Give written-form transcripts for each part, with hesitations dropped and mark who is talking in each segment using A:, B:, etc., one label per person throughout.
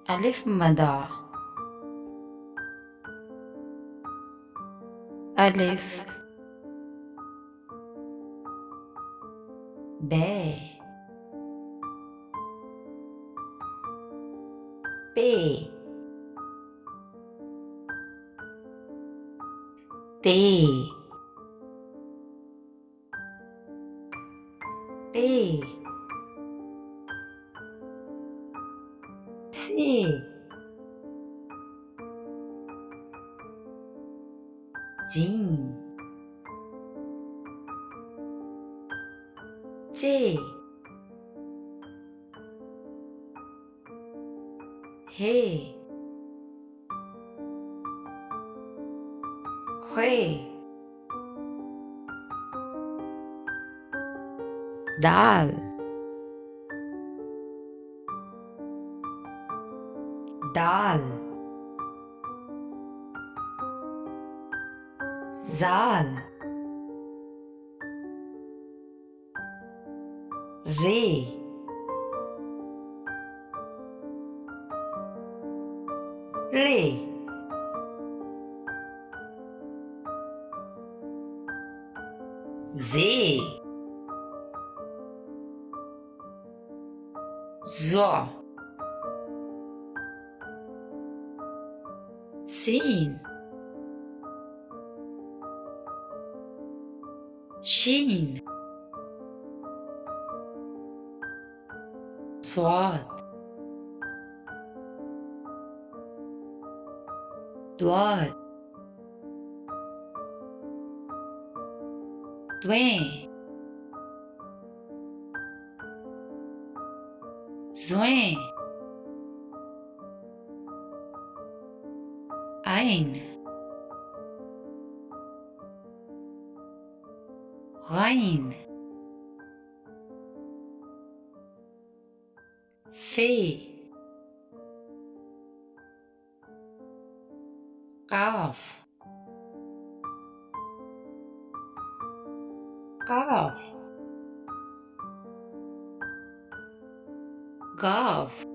A: ألف مدى ألف باء ب ت ب س جيم ج ه خ دال دال زال ري ري زي زو سين شين صاد ضاد دوين زوين عين غين في قاف قاف قاف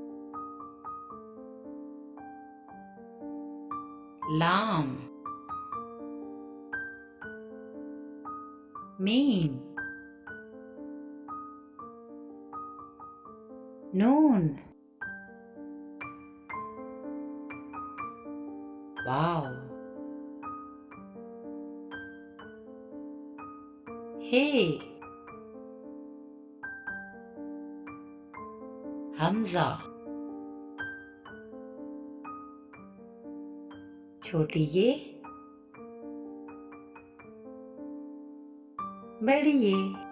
A: لام ميم نون واو هي همزة छोटी ये बड़ी ये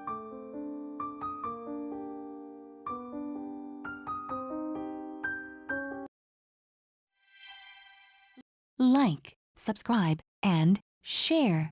B: Like, subscribe, and share.